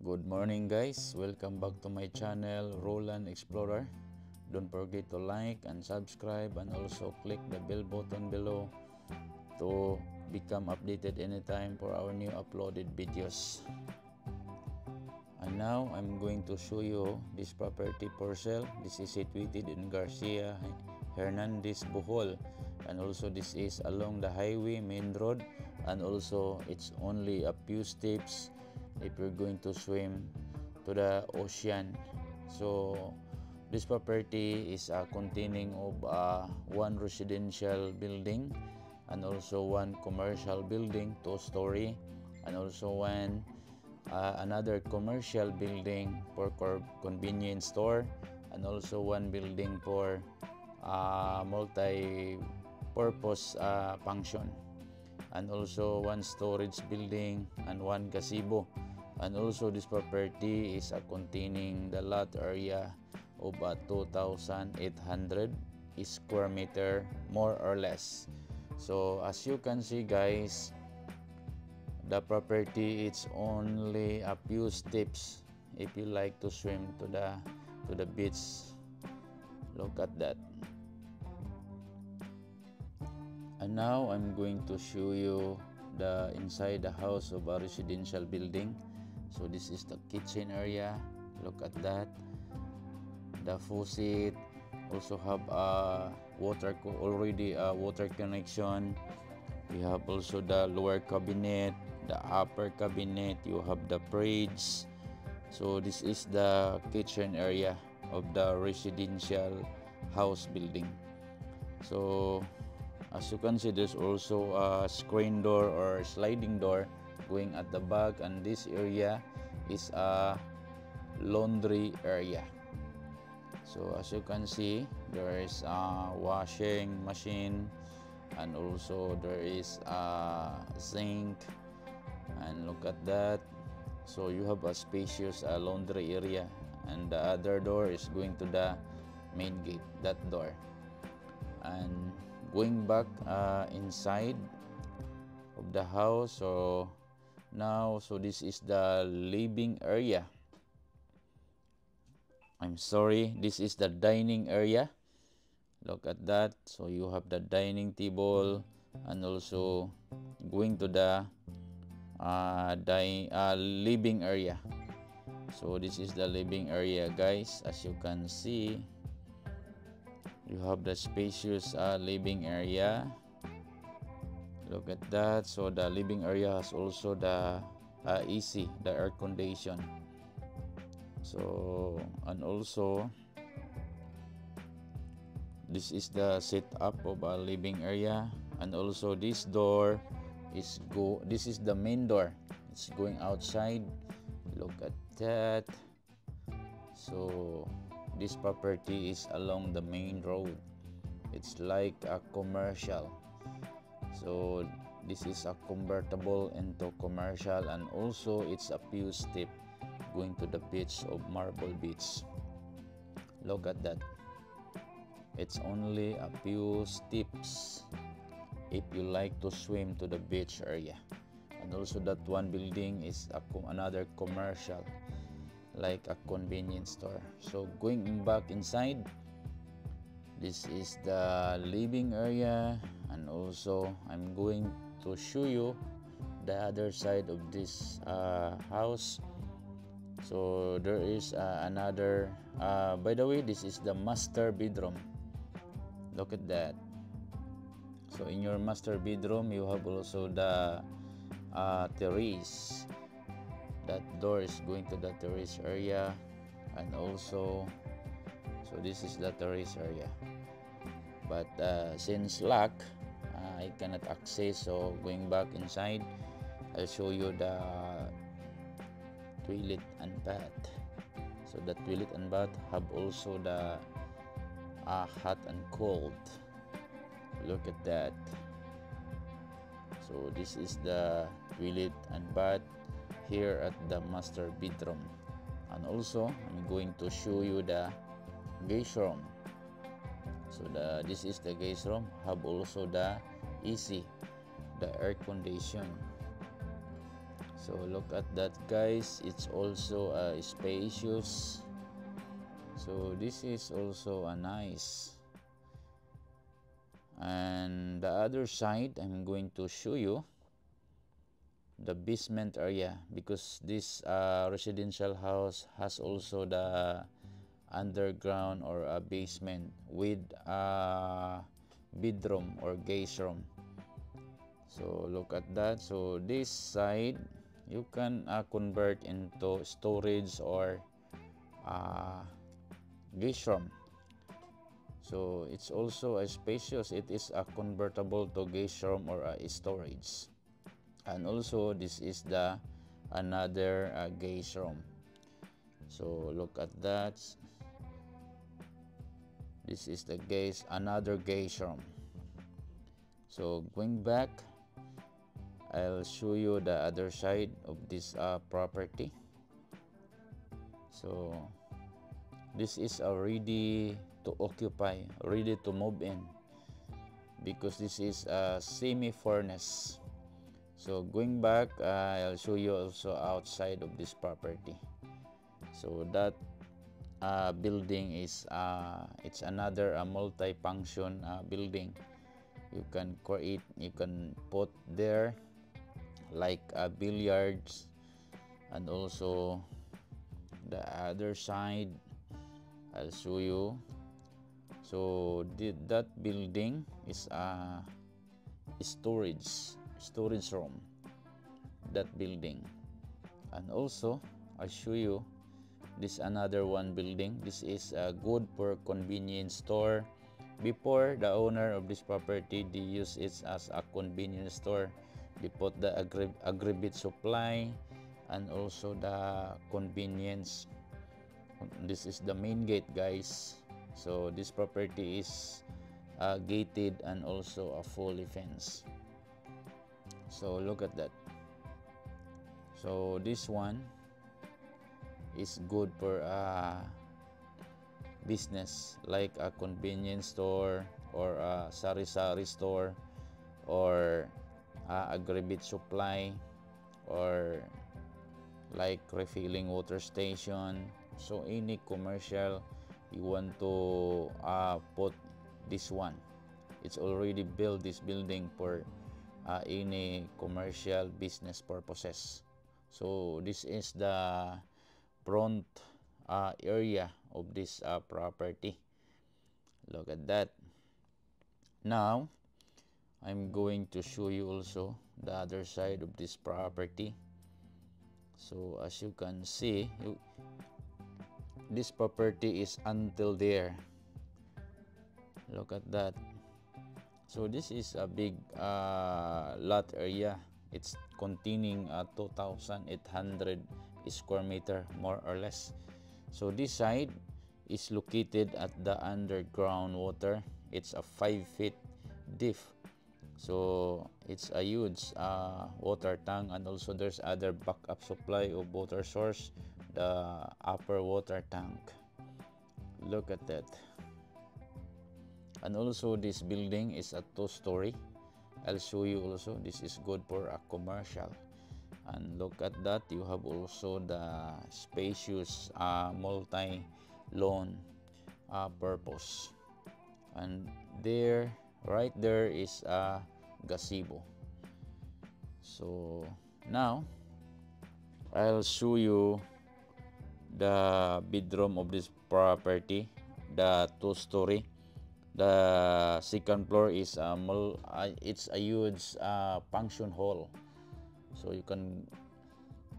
Good morning guys, welcome back to my channel Roland Explorer. Don't forget to like and subscribe and also click the bell button below to become updated anytime for our new uploaded videos. And now I'm going to show you this property for sale. This is situated in Garcia Hernandez, Bohol, and also this is along the highway main road, and also it's only a few steps if you're going to swim to the ocean. So this property is containing of one residential building and also one commercial building, 2-story, and also another commercial building for convenience store, and also one building for multi-purpose function, and also one storage building and one gazebo. And also this property is containing the lot area of 2,800 square meter more or less. So as you can see guys, the property it's only a few steps if you like to swim to the beach. Look at that. And now I'm going to show you the inside the house of a residential building. So this is the kitchen area. Look at that. The faucet also have a water connection. We have also the lower cabinet, the upper cabinet. You have the fridge. So this is the kitchen area of the residential house building. So as you can see, there's also a screen door or sliding door going at the back, and this area is a laundry area. So as you can see, there is a washing machine, and also there is a sink, and look at that. So you have a spacious laundry area, and the other door is going to the main gate, that door. And going back inside of the house, so this is the living area. I'm sorry, this is the dining area. Look at that. So you have the dining table, and also going to the living area. So this is the living area guys. As you can see, you have the spacious living area. Look at that. So the living area has also the AC, the air condition. So, and also this is the setup of a living area, and also this door is this is the main door. It's going outside. Look at that. So this property is along the main road. It's like a commercial. So this is a convertible into commercial, and also it's a few step going to the beach of Marble Beach. Look at that. It's only a few steps if you like to swim to the beach area. And also that one building is another commercial, like a convenience store. So going back inside, this is the living area, and also I'm going to show you the other side of this house. So there is another by the way, this is the master bedroom. Look at that. So in your master bedroom, you have also the terrace. That door is going to the terrace area, and also so this is the terrace area. But since lock, I cannot access. So going back inside, I'll show you the toilet and bath. So the toilet and bath have also the hot and cold. Look at that. So this is the toilet and bath here at the master bedroom. And also I'm going to show you the guest room. So this is the guest room, have also the AC, the air condition. So look at that, guys. It's also spacious. So this is also a nice. And the other side, I'm going to show you the basement area, because this residential house has also the underground or a basement with a bedroom or guest room. So look at that. So this side you can convert into storage or guest room. So it's also a spacious. It is a convertible to guest room or a storage. And also this is the another guest room. So look at that. This is the another guest room. So going back, I'll show you the other side of this property. So this is ready to occupy, ready to move in, because this is a semi-furnace. So going back, I'll show you also outside of this property. So that building is it's another multi-function building. You can create, you can put there like billiards, and also the other side I'll show you. So that building is a storage room, that building. And also I'll show you this another one building. This is good for convenience store. Before, the owner of this property, they use it as a convenience store. They put the agri supply and also the convenience. This is the main gate, guys. So this property is gated and also a fully fenced. So look at that. So this one is good for business, like a convenience store or a sari-sari store or agri supply, or like refilling water station. So any commercial you want to put this one, it's already built, this building, for any commercial business purposes. So this is the front area of this property. Look at that. Now I'm going to show you also the other side of this property. So as you can see, this property is until there. Look at that. So this is a big lot area. It's containing 2,800 square meter, more or less. So this side is located at the underground water. It's a 5 feet deep. So it's a huge water tank, and also there's other backup supply of water source, the upper water tank. Look at that. And also this building is a 2-story. I'll show you also. This is good for a commercial. And look at that, you have also the spacious multi-lawn purpose. And there, right there, is a gazebo. So now I'll show you the bedroom of this property, the 2-story. The second floor is it's a huge function hall. So you can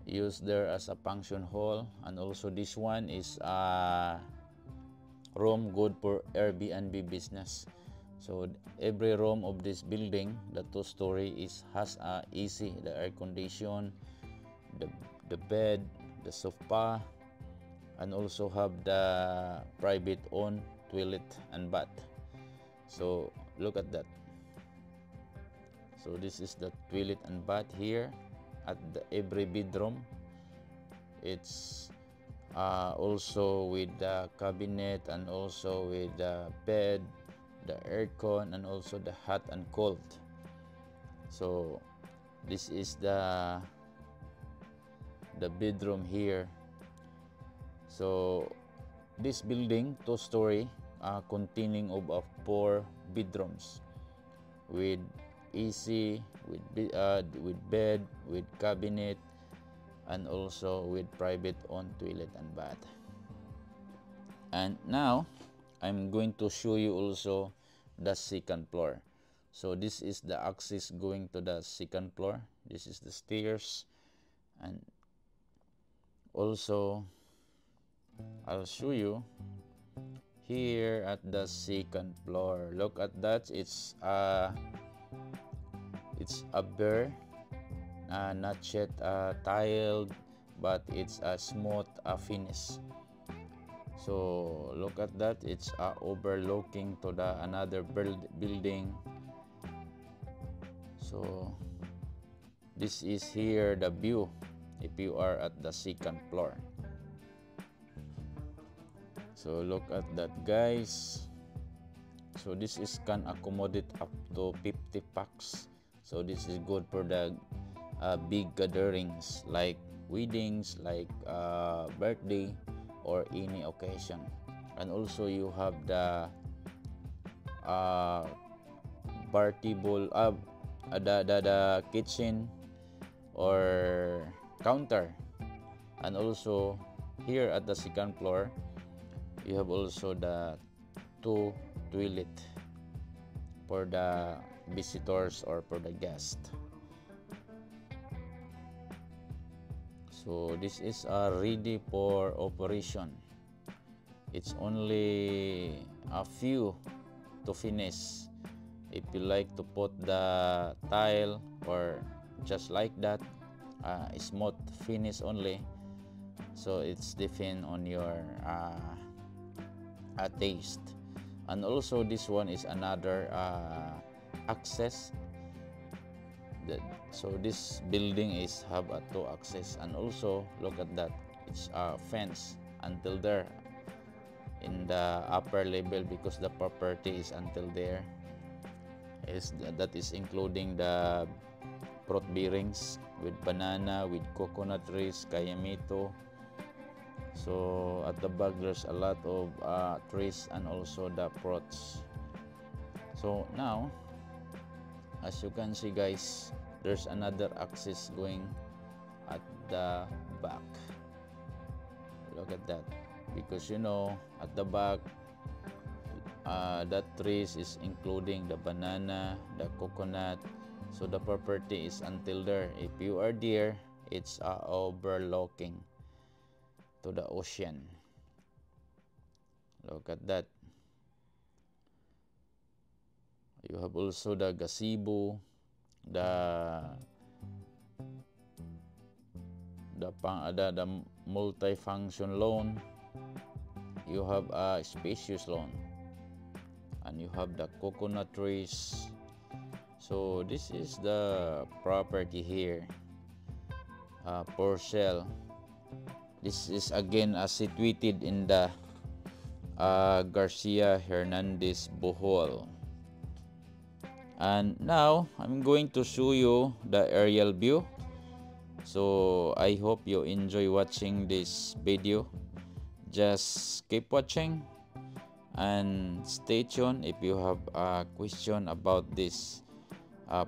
use there as a function hall. And also this one is a room good for Airbnb business. So every room of this building, the 2-story, has a AC, the air condition, the bed, the sofa, and also have the private own toilet and bath. So look at that. So this is the toilet and bath here at every bedroom. It's also with the cabinet, and also with the bed, the aircon, and also the hot and cold. So this is the the bedroom here. So this building, 2-story, containing of 4 bedrooms with AC, with bed, with cabinet, and also with private own toilet and bath. And now I'm going to show you also the second floor. So this is the access going to the second floor. This is the stairs, and also I'll show you here at the second floor. Look at that. It's a bare, not yet tiled, but it's a smooth finish. So look at that. It's overlooking to the another building. So this is here the view if you are at the second floor. So look at that, guys. So this is can accommodate up to 50 packs. So this is good for the big gatherings like weddings, like birthday, or any occasion. And also you have the bar table, the kitchen or counter. And also here at the second floor you have also the 2 toilet for the visitors or for the guest. So this is ready for operation. It's only a few to finish. If you like to put the tile or just like that, smooth finish only. So it's depend on your taste. And also this one is another access. So this building is have a 2 access, and also look at that, it's a fence until there in the upper level because the property is until there. That is including the fruit bearings with banana, with coconut trees, kayamito. So at the back there's a lot of trees and also the fruits. So now, as you can see, guys, there's another access going at the back. Look at that, because you know at the back that trees is including the banana, the coconut. So the property is until there. If you are there, it's overlooking to the ocean. Look at that. You have also the gazebo, the multi-function lawn. You have a spacious lawn, and you have the coconut trees. So this is the property here for sale. This is again situated in the Garcia Hernandez Bohol. And now I'm going to show you the aerial view. So I hope you enjoy watching this video. Just keep watching and stay tuned if you have a question about this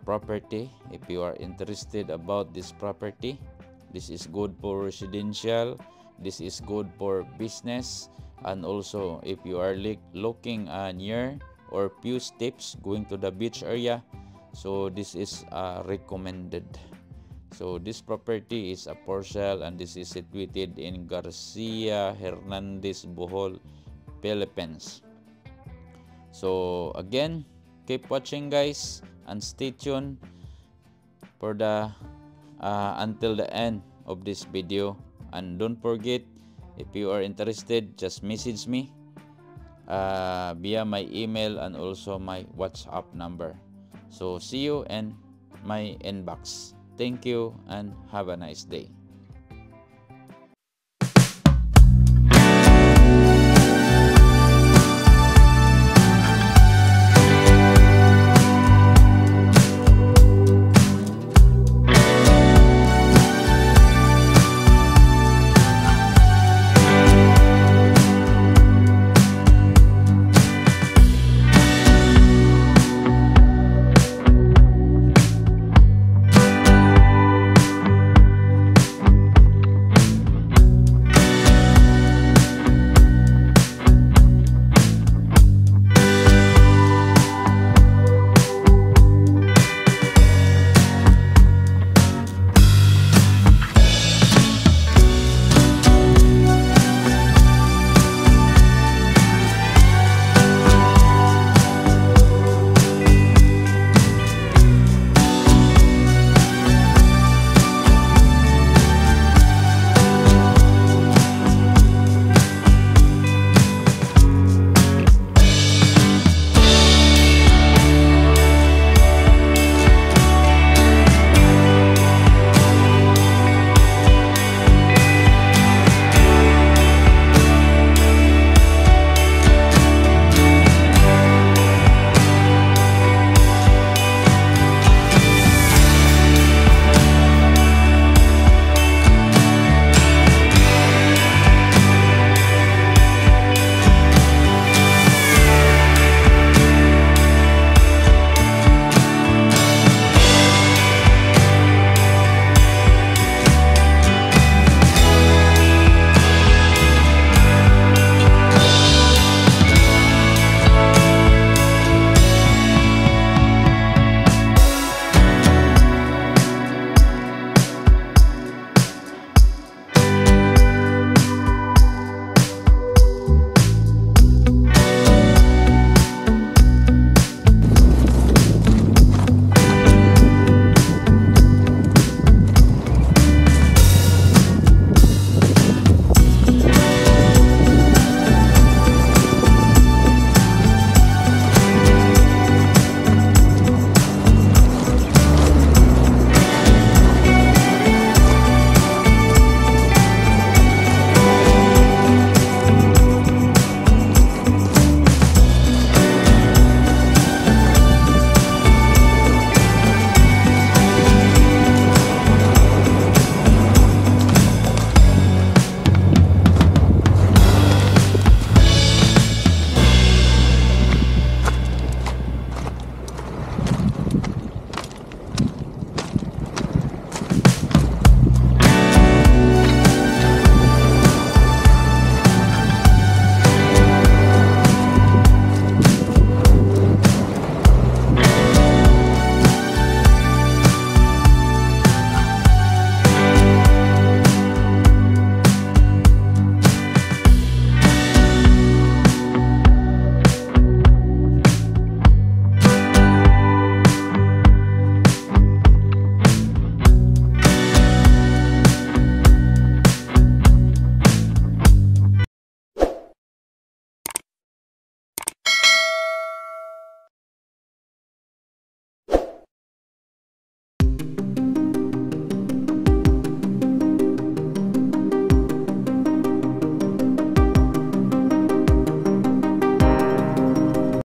property. If you are interested about this property, this is good for residential, this is good for business, and also if you are looking near or few steps going to the beach area, so this is recommended. So this property is a for sale, and this is situated in Garcia Hernandez Bohol, Philippines. So again, keep watching, guys, and stay tuned for the until the end of this video. And don't forget, if you are interested, just message me via my email and also my WhatsApp number. So see you in my inbox. Thank you and have a nice day.